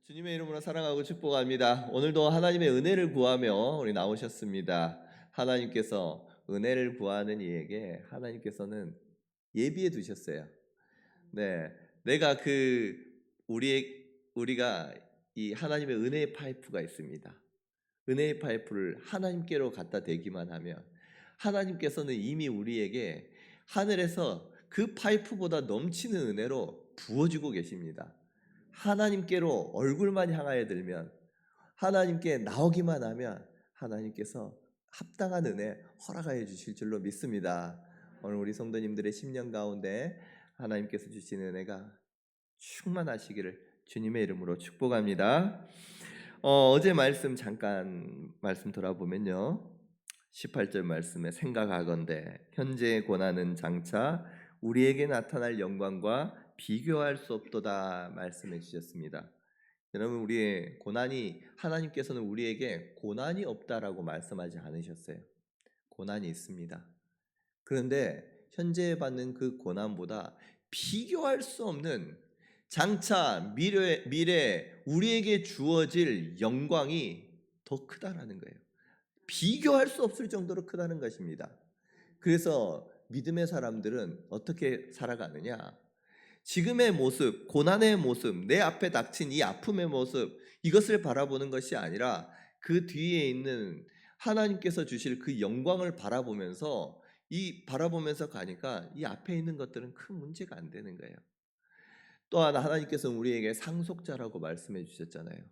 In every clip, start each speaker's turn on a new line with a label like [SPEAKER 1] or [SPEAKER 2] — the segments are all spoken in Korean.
[SPEAKER 1] 주님의 이름으로 사랑하고 축복합니다. 오늘도 하나님의 은혜를 구하며 우리 나오셨습니다. 하나님께서 은혜를 구하는 이에게 하나님께서는 예비해 두셨어요. 네, 내가 우리가 이 하나님의 은혜의 파이프가 있습니다. 은혜의 파이프를 하나님께로 갖다 대기만 하면 하나님께서는 이미 우리에게 하늘에서 그 파이프보다 넘치는 은혜로 부어주고 계십니다. 하나님께로 얼굴만 향하여 들면, 하나님께 나오기만 하면 하나님께서 합당한 은혜 허락하여 주실 줄로 믿습니다. 오늘 우리 성도님들의 심령 가운데 하나님께서 주신 은혜가 충만하시기를 주님의 이름으로 축복합니다. 어제 말씀 잠깐 말씀 돌아보면요, 18절 말씀에 생각하건대 현재의 고난은 장차 우리에게 나타날 영광과 비교할 수 없도다 말씀해 주셨습니다. 여러분, 우리의 고난이, 하나님께서는 우리에게 고난이 없다라고 말씀하지 않으셨어요. 고난이 있습니다. 그런데 현재 받는 그 고난보다 비교할 수 없는 장차 미래 우리에게 주어질 영광이 더 크다라는 거예요. 비교할 수 없을 정도로 크다는 것입니다. 그래서 믿음의 사람들은 어떻게 살아가느냐? 지금의 모습, 고난의 모습, 내 앞에 닥친 이 아픔의 모습, 이것을 바라보는 것이 아니라 그 뒤에 있는 하나님께서 주실 그 영광을 바라보면서 가니까 이 앞에 있는 것들은 큰 문제가 안 되는 거예요. 또한 하나님께서 우리에게 상속자라고 말씀해 주셨잖아요.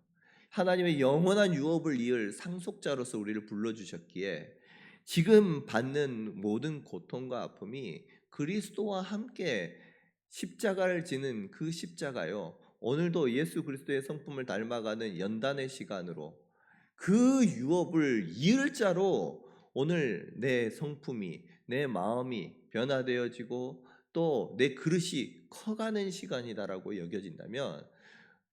[SPEAKER 1] 하나님의 영원한 유업을 이을 상속자로서 우리를 불러주셨기에 지금 받는 모든 고통과 아픔이 그리스도와 함께 십자가를 지는 그 십자가요, 오늘도 예수 그리스도의 성품을 닮아가는 연단의 시간으로 그 유업을 이을 자로 오늘 내 성품이, 내 마음이 변화되어지고 또 내 그릇이 커가는 시간이다라고 여겨진다면,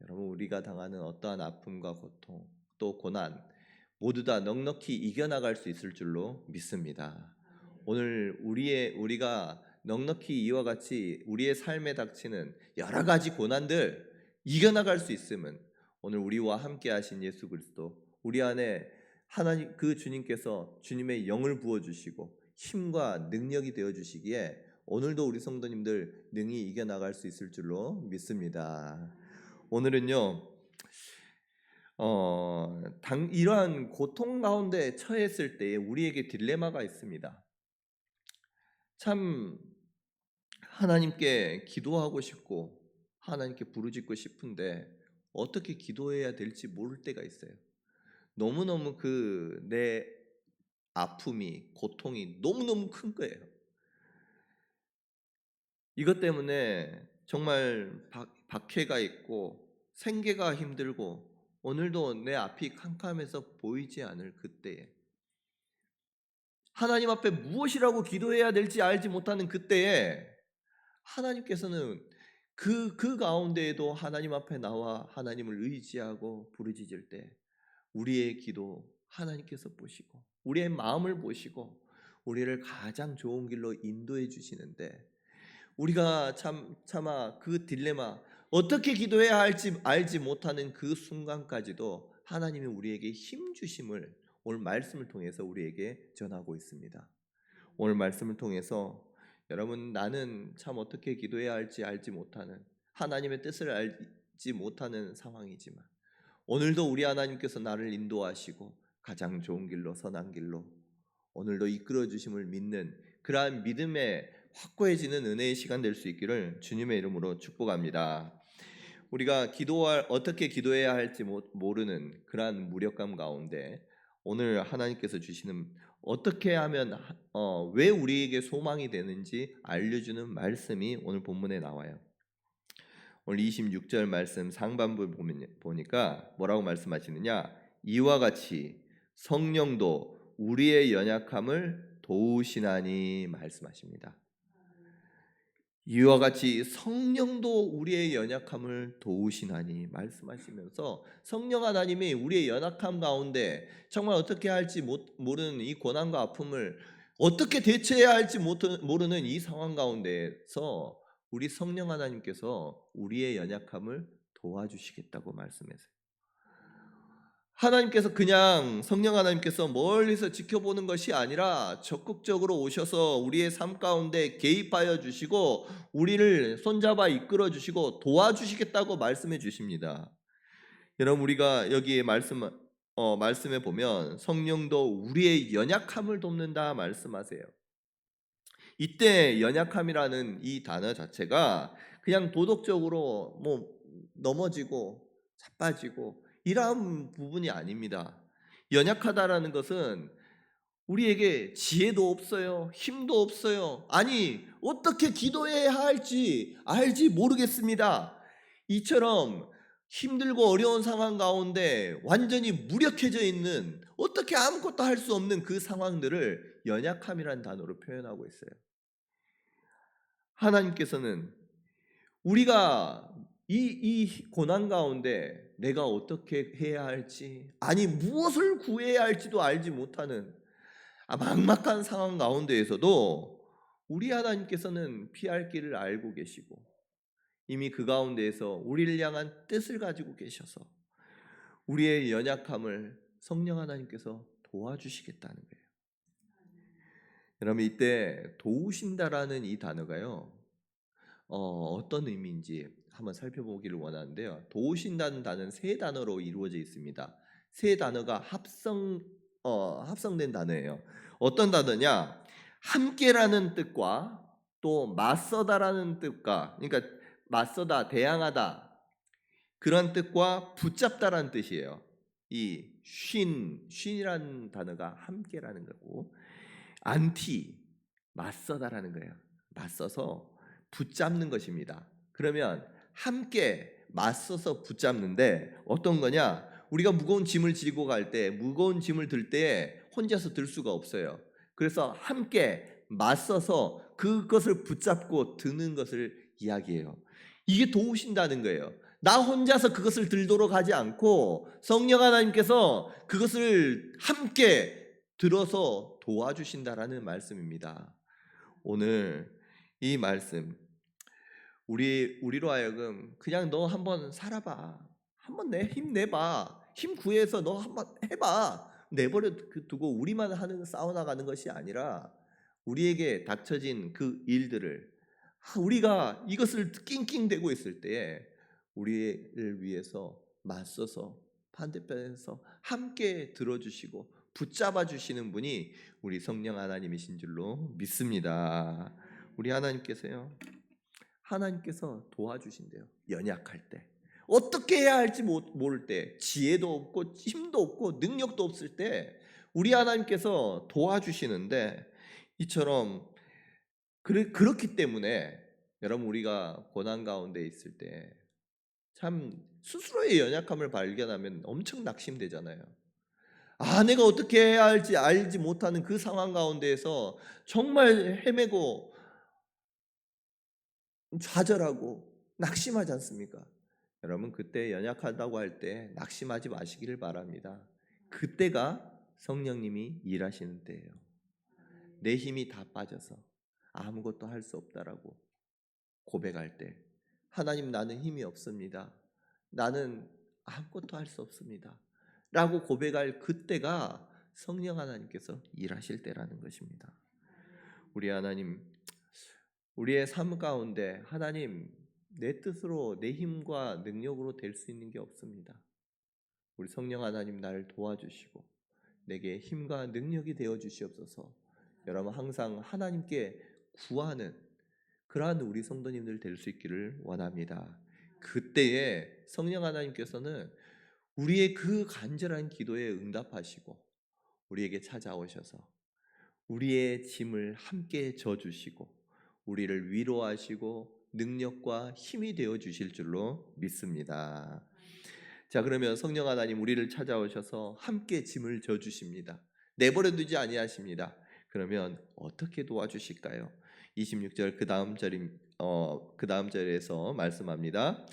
[SPEAKER 1] 여러분, 우리가 당하는 어떠한 아픔과 고통 또 고난 모두 다 넉넉히 이겨나갈 수 있을 줄로 믿습니다. 오늘 우리가 넉넉히 이와 같이 우리의 삶에 닥치는 여러 가지 고난들 이겨나갈 수 있으면, 오늘 우리와 함께 하신 예수 그리스도, 우리 안에 하나님 그 주님께서 주님의 영을 부어주시고 힘과 능력이 되어주시기에 오늘도 우리 성도님들 능히 이겨나갈 수 있을 줄로 믿습니다. 오늘은요, 이러한 고통 가운데 처했을 때에 우리에게 딜레마가 있습니다. 참 하나님께 기도하고 싶고 하나님께 부르짖고 싶은데 어떻게 기도해야 될지 모를 때가 있어요. 너무너무 내 아픔이, 고통이 너무너무 큰 거예요. 이것 때문에 정말 박해가 있고 생계가 힘들고 오늘도 내 앞이 캄캄해서 보이지 않을 그때에, 하나님 앞에 무엇이라고 기도해야 될지 알지 못하는 그때에 하나님께서는 그 가운데에도 하나님 앞에 나와 하나님을 의지하고 부르짖을 때 우리의 기도 하나님께서 보시고 우리의 마음을 보시고 우리를 가장 좋은 길로 인도해 주시는데, 우리가 차마 그 딜레마, 어떻게 기도해야 할지 알지 못하는 그 순간까지도 하나님이 우리에게 힘 주심을 오늘 말씀을 통해서 우리에게 전하고 있습니다. 오늘 말씀을 통해서 여러분, 나는 참 어떻게 기도해야 할지 알지 못하는, 하나님의 뜻을 알지 못하는 상황이지만 오늘도 우리 하나님께서 나를 인도하시고 가장 좋은 길로, 선한 길로 오늘도 이끌어 주심을 믿는 그러한 믿음의 확고해지는 은혜의 시간 될 수 있기를 주님의 이름으로 축복합니다. 우리가 어떻게 기도해야 할지 모르는 그러한 무력감 가운데 오늘 하나님께서 주시는, 어떻게 하면 왜 우리에게 소망이 되는지 알려주는 말씀이 오늘 본문에 나와요. 오늘 26절 말씀 상반부 보니까 뭐라고 말씀하시느냐? 이와 같이 성령도 우리의 연약함을 도우시나니 말씀하십니다. 이와 같이 성령도 우리의 연약함을 도우시나니 말씀하시면서 성령 하나님이 우리의 연약함 가운데 정말 어떻게 할지 모르는 이 고난과 아픔을 어떻게 대처해야 할지 모르는 이 상황 가운데서 우리 성령 하나님께서 우리의 연약함을 도와주시겠다고 말씀하세요. 하나님께서 그냥 성령 하나님께서 멀리서 지켜보는 것이 아니라 적극적으로 오셔서 우리의 삶 가운데 개입하여 주시고 우리를 손잡아 이끌어 주시고 도와주시겠다고 말씀해 주십니다. 여러분 우리가 여기에 말씀에 보면 성령도 우리의 연약함을 돕는다 말씀하세요. 이때 연약함이라는 이 단어 자체가 그냥 도덕적으로 넘어지고 자빠지고 이러한 부분이 아닙니다. 연약하다라는 것은 우리에게 지혜도 없어요. 힘도 없어요. 아니, 어떻게 기도해야 할지 알지 모르겠습니다. 이처럼 힘들고 어려운 상황 가운데 완전히 무력해져 있는 어떻게 아무것도 할 수 없는 그 상황들을 연약함이라는 단어로 표현하고 있어요. 하나님께서는 우리가 이 고난 가운데 내가 어떻게 해야 할지, 아니 무엇을 구해야 할지도 알지 못하는 막막한 상황 가운데에서도 우리 하나님께서는 피할 길을 알고 계시고 이미 그 가운데에서 우리를 향한 뜻을 가지고 계셔서 우리의 연약함을 성령 하나님께서 도와주시겠다는 거예요. 여러분 이때 도우신다라는 이 단어가요. 어떤 의미인지 한번 살펴보기를 원하는데요. 도우신다는 단어는 세 단어로 이루어져 있습니다. 세 단어가 합성된 단어예요. 어떤 단어냐? 함께라는 뜻과 또 맞서다라는 뜻과, 그러니까 맞서다, 대항하다 그런 뜻과 붙잡다라는 뜻이에요. 이 쉰이라는 단어가 함께라는 거고, 안티 맞서다라는 거예요. 맞서서 붙잡는 것입니다. 그러면 함께 맞서서 붙잡는데 어떤 거냐? 우리가 무거운 짐을 지고 갈 때, 무거운 짐을 들 때 혼자서 들 수가 없어요. 그래서 함께 맞서서 그것을 붙잡고 드는 것을 이야기해요. 이게 도우신다는 거예요. 나 혼자서 그것을 들도록 하지 않고 성령 하나님께서 그것을 함께 들어서 도와주신다라는 말씀입니다. 오늘 이 말씀 우리로 하여금 그냥 너 한번 살아봐, 한번 힘내봐, 힘 구해서 너 한번 해봐, 내버려 두고 우리만 싸워 나가는 것이 아니라 우리에게 닥쳐진 그 일들을 우리가 이것을 낑낑대고 있을 때에 우리를 위해서 맞서서 반대편에서 함께 들어주시고 붙잡아 주시는 분이 우리 성령 하나님이신 줄로 믿습니다. 우리 하나님께서 도와주신대요. 연약할 때, 어떻게 해야 할지 모를 때, 지혜도 없고 힘도 없고 능력도 없을 때 우리 하나님께서 도와주시는데, 이처럼 그렇기 때문에 여러분 우리가 고난 가운데 있을 때 참 스스로의 연약함을 발견하면 엄청 낙심되잖아요. 내가 어떻게 해야 할지 알지 못하는 그 상황 가운데에서 정말 헤매고 좌절하고 낙심하지 않습니까? 여러분 그때 연약하다고 할 때 낙심하지 마시기를 바랍니다. 그때가 성령님이 일하시는 때예요. 내 힘이 다 빠져서 아무것도 할 수 없다라고 고백할 때, 하나님 나는 힘이 없습니다, 나는 아무것도 할 수 없습니다 라고 고백할 그때가 성령 하나님께서 일하실 때라는 것입니다. 우리 하나님, 우리의 삶 가운데 하나님 내 뜻으로 내 힘과 능력으로 될 수 있는 게 없습니다. 우리 성령 하나님 나를 도와주시고 내게 힘과 능력이 되어 주시옵소서. 여러분 항상 하나님께 구하는 그러한 우리 성도님들 될 수 있기를 원합니다. 그때에 성령 하나님께서는 우리의 그 간절한 기도에 응답하시고 우리에게 찾아오셔서 우리의 짐을 함께 져주시고 우리를 위로하시고 능력과 힘이 되어 주실 줄로 믿습니다. 자, 그러면 성령 하나님 우리를 찾아오셔서 함께 짐을 져 주십니다. 내버려 두지 아니하십니다. 그러면 어떻게 도와주실까요? 26절 그 다음 절에서 말씀합니다.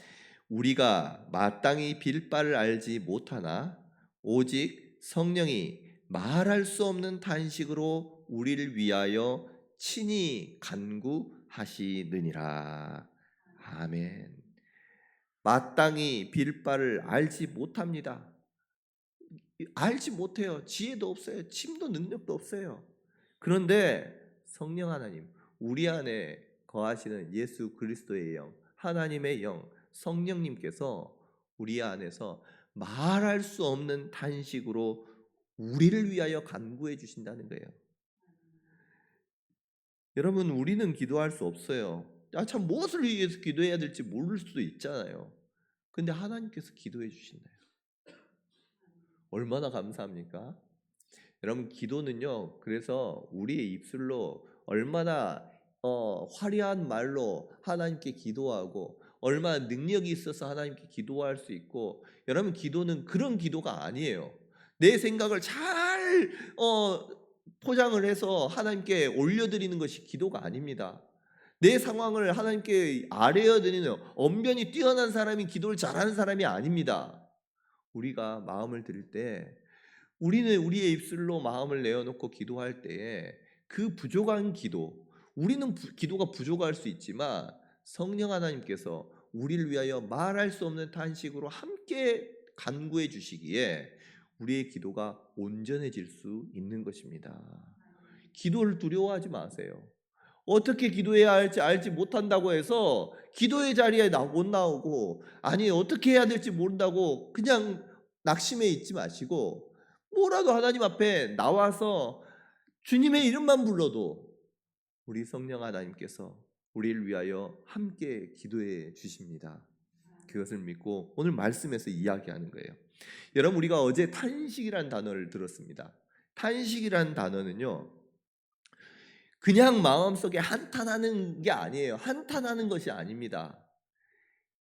[SPEAKER 1] 우리가 마땅히 빌 바를 알지 못하나 오직 성령이 말할 수 없는 탄식으로 우리를 위하여 친히 간구하시느니라. 아멘. 마땅히 빌 바를 알지 못합니다. 알지 못해요. 지혜도 없어요. 침도 능력도 없어요. 그런데 성령 하나님, 우리 안에 거하시는 예수 그리스도의 영, 하나님의 영, 성령님께서 우리 안에서 말할 수 없는 탄식으로 우리를 위하여 간구해 주신다는 거예요. 여러분, 우리는 기도할 수 없어요. 참 무엇을 위해서 기도해야 될지 모를 수도 있잖아요. 근데 하나님께서 기도해 주신대요. 얼마나 감사합니까? 여러분, 기도는요, 그래서 우리의 입술로 얼마나 화려한 말로 하나님께 기도하고 얼마나 능력이 있어서 하나님께 기도할 수 있고, 여러분, 기도는 그런 기도가 아니에요. 내 생각을 잘 포장을 해서 하나님께 올려드리는 것이 기도가 아닙니다. 내 상황을 하나님께 아뢰어드리는 언변이 뛰어난 사람이 기도를 잘하는 사람이 아닙니다. 우리가 마음을 드릴 때, 우리는 우리의 입술로 마음을 내어놓고 기도할 때에 그 부족한 기도, 우리는 기도가 부족할 수 있지만 성령 하나님께서 우리를 위하여 말할 수 없는 탄식으로 함께 간구해 주시기에 우리의 기도가 온전해질 수 있는 것입니다. 기도를 두려워하지 마세요. 어떻게 기도해야 할지 알지 못한다고 해서 기도의 자리에 못 나오고, 아니 어떻게 해야 될지 모른다고 그냥 낙심해 있지 마시고, 뭐라도 하나님 앞에 나와서 주님의 이름만 불러도 우리 성령 하나님께서 우리를 위하여 함께 기도해 주십니다. 그것을 믿고 오늘 말씀에서 이야기하는 거예요. 여러분, 우리가 어제 탄식이라는 단어를 들었습니다. 탄식이라는 단어는요, 그냥 마음속에 한탄하는 게 아니에요. 한탄하는 것이 아닙니다.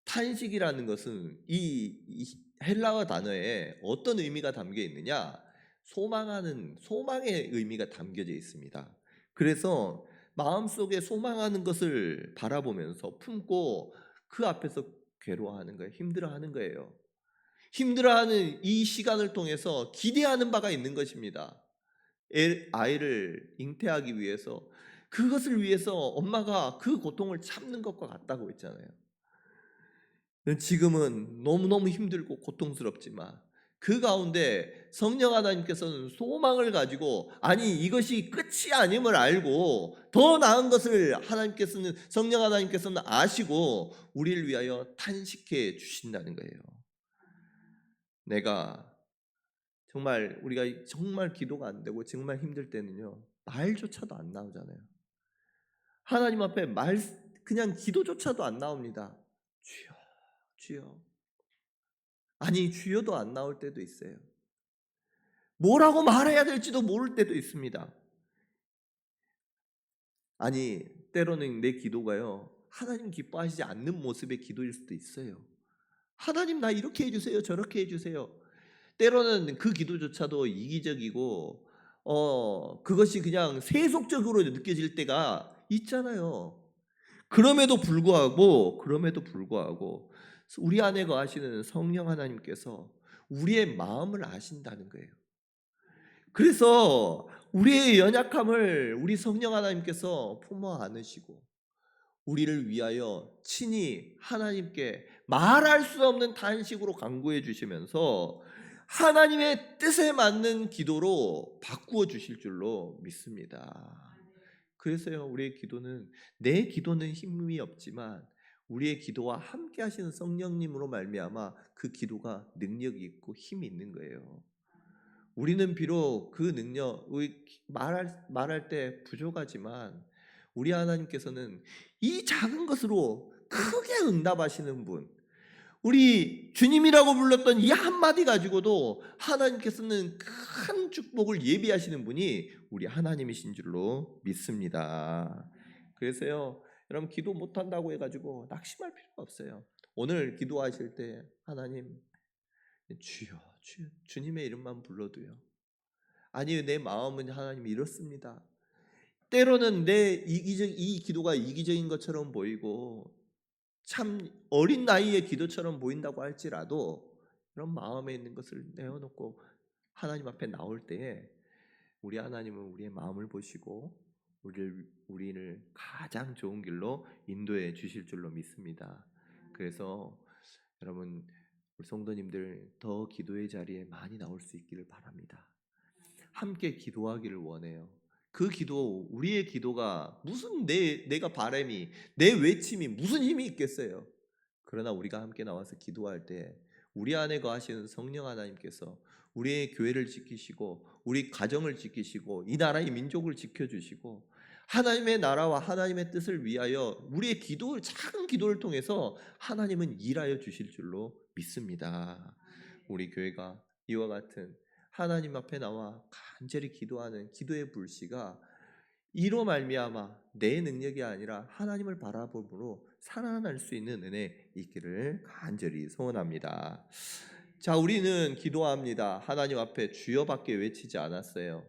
[SPEAKER 1] 탄식이라는 것은 이 헬라어 단어에 어떤 의미가 담겨 있느냐? 소망하는, 소망의 의미가 담겨져 있습니다. 그래서 마음속에 소망하는 것을 바라보면서 품고 그 앞에서 괴로워하는 거예요. 힘들어하는 거예요. 힘들어하는 이 시간을 통해서 기대하는 바가 있는 것입니다. 아이를 잉태하기 위해서, 그것을 위해서 엄마가 그 고통을 참는 것과 같다고 했잖아요. 지금은 너무너무 힘들고 고통스럽지만 그 가운데 성령 하나님께서는 소망을 가지고, 아니 이것이 끝이 아님을 알고 더 나은 것을 하나님께서는, 성령 하나님께서는 아시고 우리를 위하여 탄식해 주신다는 거예요. 내가 정말, 우리가 정말 기도가 안 되고 정말 힘들 때는요, 말조차도 안 나오잖아요. 하나님 앞에 그냥 기도조차도 안 나옵니다. 주여, 주여. 아니, 주여도 안 나올 때도 있어요. 뭐라고 말해야 될지도 모를 때도 있습니다. 아니, 때로는 내 기도가요, 하나님 기뻐하시지 않는 모습의 기도일 수도 있어요. 하나님 나 이렇게 해주세요, 저렇게 해주세요. 때로는 그 기도조차도 이기적이고 그것이 그냥 세속적으로 느껴질 때가 있잖아요. 그럼에도 불구하고 우리 안에 거하시는 성령 하나님께서 우리의 마음을 아신다는 거예요. 그래서 우리의 연약함을 우리 성령 하나님께서 품어 안으시고 우리를 위하여 친히 하나님께 말할 수 없는 탄식으로 간구해 주시면서 하나님의 뜻에 맞는 기도로 바꾸어 주실 줄로 믿습니다. 그래서요, 우리의 기도는, 내 기도는 힘이 없지만 우리의 기도와 함께 하시는 성령님으로 말미암아 그 기도가 능력이 있고 힘이 있는 거예요. 우리는 비록 그 능력, 말할 때 부족하지만 우리 하나님께서는 이 작은 것으로 크게 응답하시는 분, 우리 주님이라고 불렀던 이 한마디 가지고도 하나님께서는 큰 축복을 예비하시는 분이 우리 하나님이신 줄로 믿습니다. 그래서요, 여러분, 기도 못한다고 해가지고 낙심할 필요가 없어요. 오늘 기도하실 때 하나님, 주여, 주여, 주님의 이름만 불러도요, 아니 내 마음은 하나님 이렇습니다. 때로는 이 기도가 이기적인 것처럼 보이고 참 어린 나이의 기도처럼 보인다고 할지라도, 그런 마음에 있는 것을 내어놓고 하나님 앞에 나올 때에 우리 하나님은 우리의 마음을 보시고 우리를 가장 좋은 길로 인도해 주실 줄로 믿습니다. 그래서 여러분, 우리 성도님들 더 기도의 자리에 많이 나올 수 있기를 바랍니다. 함께 기도하기를 원해요. 그 기도, 우리의 기도가 무슨 내가 바람이, 내 외침이 무슨 힘이 있겠어요. 그러나 우리가 함께 나와서 기도할 때 우리 안에 거하시는 성령 하나님께서 우리의 교회를 지키시고 우리 가정을 지키시고 이 나라의 민족을 지켜주시고 하나님의 나라와 하나님의 뜻을 위하여 우리의 기도, 작은 기도를 통해서 하나님은 일하여 주실 줄로 믿습니다. 우리 교회가 이와 같은 하나님 앞에 나와 간절히 기도하는 기도의 불씨가 이로 말미암아 내 능력이 아니라 하나님을 바라봄으로 살아날 수 있는 은혜 있기를 간절히 소원합니다. 자, 우리는 기도합니다. 하나님 앞에 주여밖에 외치지 않았어요.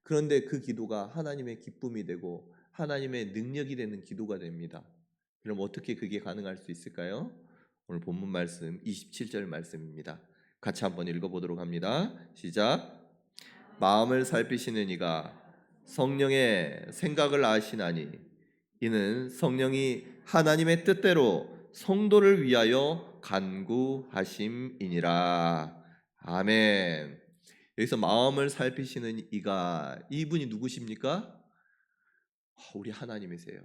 [SPEAKER 1] 그런데 그 기도가 하나님의 기쁨이 되고 하나님의 능력이 되는 기도가 됩니다. 그럼 어떻게 그게 가능할 수 있을까요? 오늘 본문 말씀 27절 말씀입니다. 같이 한번 읽어보도록 합니다. 시작. 마음을 살피시는 이가 성령의 생각을 아시나니 이는 성령이 하나님의 뜻대로 성도를 위하여 간구하심이니라. 아멘. 여기서 마음을 살피시는 이가, 이분이 누구십니까? 우리 하나님이세요.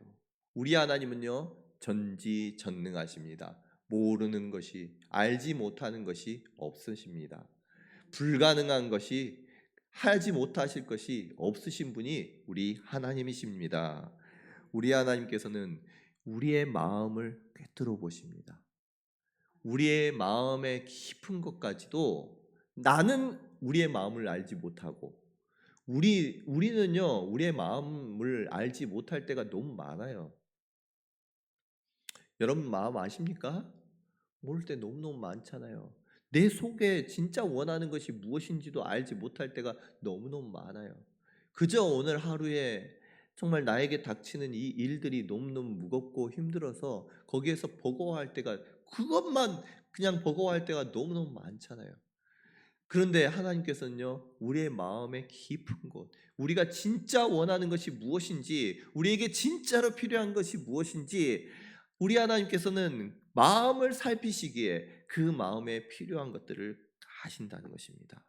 [SPEAKER 1] 우리 하나님은요 전지전능하십니다. 모르는 것이, 알지 못하는 것이 없으십니다. 불가능한 것이, 하지 못하실 것이 없으신 분이 우리 하나님이십니다. 우리 하나님께서는 우리의 마음을 꿰뚫어 보십니다. 우리의 마음의 깊은 것까지도 나는 우리의 마음을 알지 못하고 우리는요 우리의 마음을 알지 못할 때가 너무 많아요. 여러분 마음 아십니까? 모를 때 너무너무 많잖아요. 내 속에 진짜 원하는 것이 무엇인지도 알지 못할 때가 너무너무 많아요. 그저 오늘 하루에 정말 나에게 닥치는 이 일들이 너무너무 무겁고 힘들어서 거기에서 버거워할 때가, 그것만 그냥 버거워할 때가 너무너무 많잖아요. 그런데 하나님께서는요 우리의 마음의 깊은 곳, 우리가 진짜 원하는 것이 무엇인지, 우리에게 진짜로 필요한 것이 무엇인지 우리 하나님께서는 마음을 살피시기에 그 마음에 필요한 것들을 아신다는 것입니다.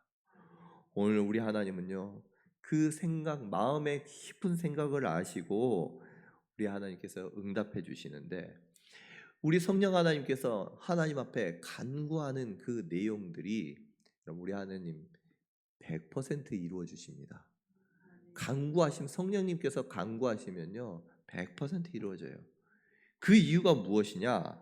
[SPEAKER 1] 오늘 우리 하나님은요 그 생각, 마음의 깊은 생각을 아시고 우리 하나님께서 응답해 주시는데, 우리 성령 하나님께서 하나님 앞에 간구하는 그 내용들이 우리 하나님 100% 이루어 주십니다. 간구하시면, 성령님께서 간구하시면요 100% 이루어져요. 그 이유가 무엇이냐?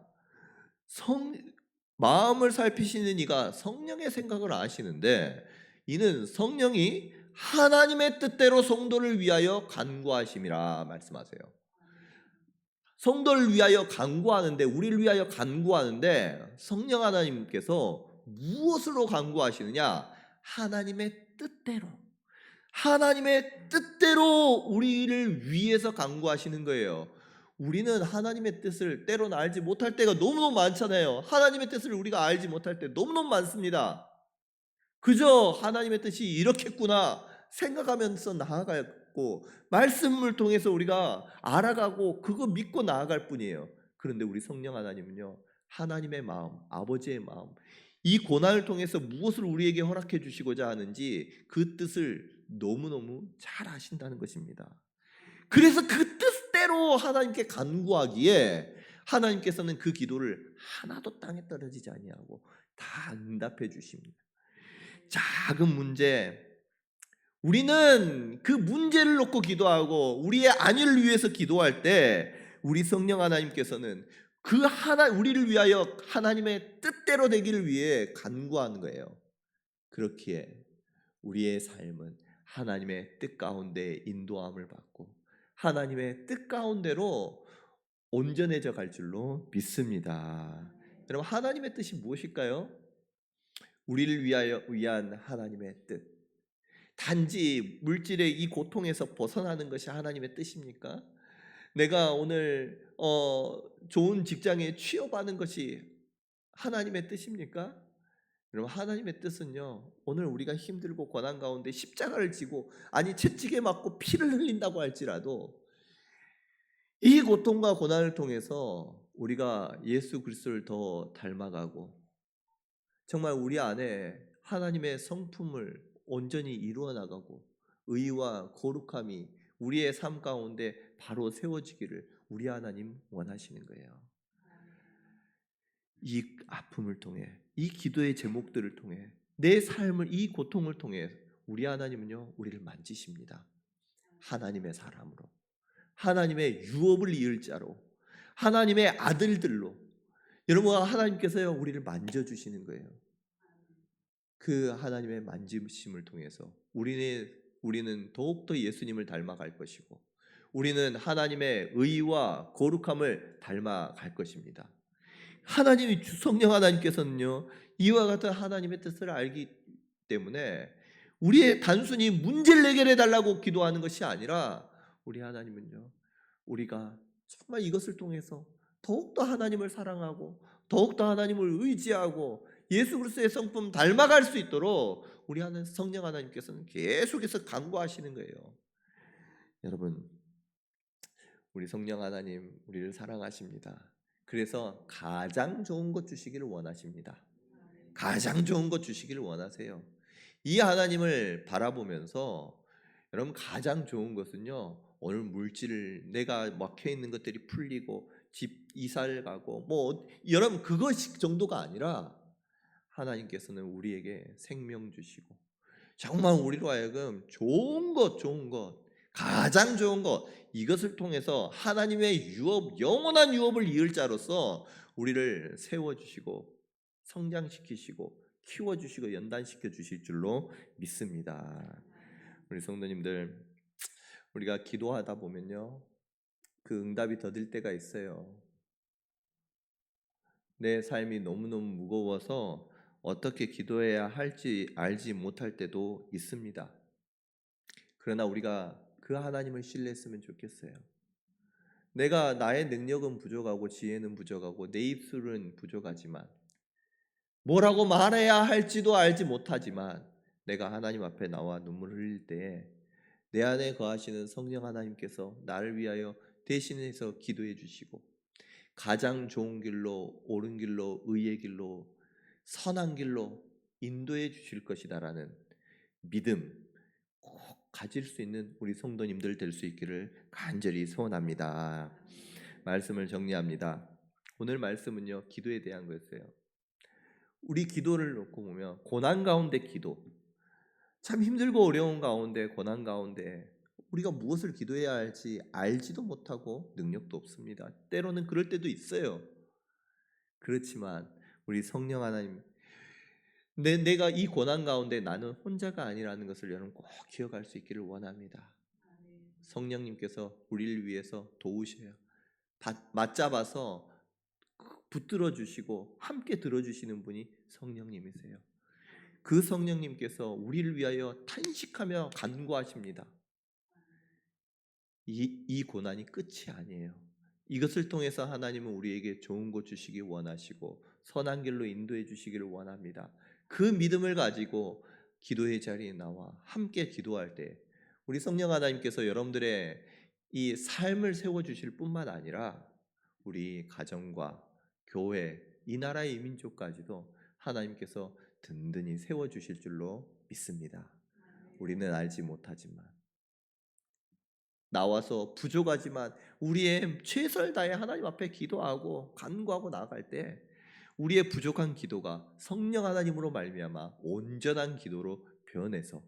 [SPEAKER 1] 마음을 살피시는 이가 성령의 생각을 아시는데 이는 성령이 하나님의 뜻대로 성도를 위하여 간구하심이라 말씀하세요. 성도를 위하여 간구하는데, 우리를 위하여 간구하는데 성령 하나님께서 무엇으로 간구하시느냐? 하나님의 뜻대로, 하나님의 뜻대로 우리를 위해서 간구하시는 거예요. 우리는 하나님의 뜻을 때로는 알지 못할 때가 너무너무 많잖아요. 하나님의 뜻을 우리가 알지 못할 때 너무너무 많습니다. 그저 하나님의 뜻이 이렇겠구나 생각하면서 나아가고 말씀을 통해서 우리가 알아가고 그거 믿고 나아갈 뿐이에요. 그런데 우리 성령 하나님은요 하나님의 마음, 아버지의 마음, 이 고난을 통해서 무엇을 우리에게 허락해 주시고자 하는지 그 뜻을 너무너무 잘 아신다는 것입니다. 그래서 그 뜻대로 하나님께 간구하기에 하나님께서는 그 기도를 하나도 땅에 떨어지지 아니하고 다 응답해 주십니다. 작은 문제, 우리는 그 문제를 놓고 기도하고 우리의 안위를 위해서 기도할 때 우리 성령 하나님께서는 그 우리를 위하여 하나님의 뜻대로 되기를 위해 간구하는 거예요. 그렇기에 우리의 삶은 하나님의 뜻 가운데 인도함을 받고 하나님의 뜻 가운데로 온전해져 갈 줄로 믿습니다. 여러분, 하나님의 뜻이 무엇일까요? 우리를 위한 하나님의 뜻. 단지 물질의 이 고통에서 벗어나는 것이 하나님의 뜻입니까? 내가 오늘 좋은 직장에 취업하는 것이 하나님의 뜻입니까? 여러분, 하나님의 뜻은요 오늘 우리가 힘들고 고난 가운데 십자가를 지고, 아니 채찍에 맞고 피를 흘린다고 할지라도 이 고통과 고난을 통해서 우리가 예수 그리스도를 더 닮아가고 정말 우리 안에 하나님의 성품을 온전히 이루어 나가고 의와 거룩함이 우리의 삶 가운데 바로 세워지기를 우리 하나님 원하시는 거예요. 이 아픔을 통해, 이 기도의 제목들을 통해, 내 삶을, 이 고통을 통해 우리 하나님은요, 우리를 만지십니다. 하나님의 사람으로, 하나님의 유업을 이을 자로, 하나님의 아들들로. 여러분, 하나님께서요, 우리를 만져주시는 거예요. 그 하나님의 만지심을 통해서 우리는 더욱더 예수님을 닮아갈 것이고, 우리는 하나님의 의와 거룩함을 닮아갈 것입니다. 하나님이 성령 하나님께서는요, 이와 같은 하나님의 뜻을 알기 때문에 우리의 단순히 문제를 해결해 달라고 기도하는 것이 아니라, 우리 하나님은요, 우리가 정말 이것을 통해서 더욱더 하나님을 사랑하고 더욱더 하나님을 의지하고 예수 그리스도의 성품 닮아갈 수 있도록 우리 하나님 성령 하나님께서는 계속해서 간구하시는 거예요. 여러분, 우리 성령 하나님 우리를 사랑하십니다. 그래서 가장 좋은 것 주시기를 원하십니다. 가장 좋은 것 주시기를 원하세요. 이 하나님을 바라보면서 여러분, 가장 좋은 것은요, 오늘 물질 내가 막혀 있는 것들이 풀리고 집 이사를 가고 뭐 여러분 그것 정도가 아니라, 하나님께서는 우리에게 생명 주시고 정말 우리로 하여금 좋은 것, 가장 좋은 것, 이것을 통해서 하나님의 유업, 영원한 유업을 이을 자로서 우리를 세워주시고 성장시키시고 키워주시고 연단시켜 주실 줄로 믿습니다. 우리 성도님들, 우리가 기도하다 보면요, 그 응답이 더딜 때가 있어요. 내 삶이 너무너무 무거워서 어떻게 기도해야 할지 알지 못할 때도 있습니다. 그러나 우리가 그 하나님을 신뢰했으면 좋겠어요. 내가 나의 능력은 부족하고 지혜는 부족하고 내 입술은 부족하지만, 뭐라고 말해야 할지도 알지 못하지만, 내가 하나님 앞에 나와 눈물을 흘릴 때에 내 안에 거하시는 성령 하나님께서 나를 위하여 대신해서 기도해 주시고 가장 좋은 길로, 옳은 길로, 의의 길로, 선한 길로 인도해 주실 것이다라는 믿음 꼭 가질 수 있는 우리 성도님들 될 수 있기를 간절히 소원합니다. 말씀을 정리합니다. 오늘 말씀은요, 기도에 대한 거였어요. 우리 기도를 놓고 보면 고난 가운데 기도, 참 힘들고 어려운 가운데, 고난 가운데 우리가 무엇을 기도해야 할지 알지도 못하고 능력도 없습니다. 때로는 그럴 때도 있어요. 그렇지만 우리 성령 하나님, 내가 이 고난 가운데 나는 혼자가 아니라는 것을 여러분 꼭 기억할 수 있기를 원합니다. 성령님께서 우리를 위해서 도우셔요. 맞잡아서 붙들어 주시고 함께 들어주시는 분이 성령님이세요. 그 성령님께서 우리를 위하여 탄식하며 간구하십니다. 이 고난이 끝이 아니에요. 이것을 통해서 하나님은 우리에게 좋은 것 주시기 원하시고 선한 길로 인도해 주시기를 원합니다. 그 믿음을 가지고 기도의 자리에 나와 함께 기도할 때 우리 성령 하나님께서 여러분들의 이 삶을 세워주실 뿐만 아니라 우리 가정과 교회, 이 나라의 민족까지도 하나님께서 든든히 세워주실 줄로 믿습니다. 우리는 알지 못하지만, 나와서 부족하지만 우리의 최선을 다해 하나님 앞에 기도하고 간구하고 나아갈 때 우리의 부족한 기도가 성령 하나님으로 말미암아 온전한 기도로 변해서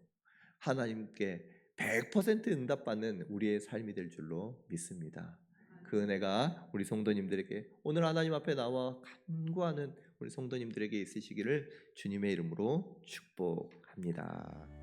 [SPEAKER 1] 하나님께 100% 응답받는 우리의 삶이 될 줄로 믿습니다. 그 은혜가 우리 성도님들에게, 오늘 하나님 앞에 나와 간구하는 우리 성도님들에게 있으시기를 주님의 이름으로 축복합니다.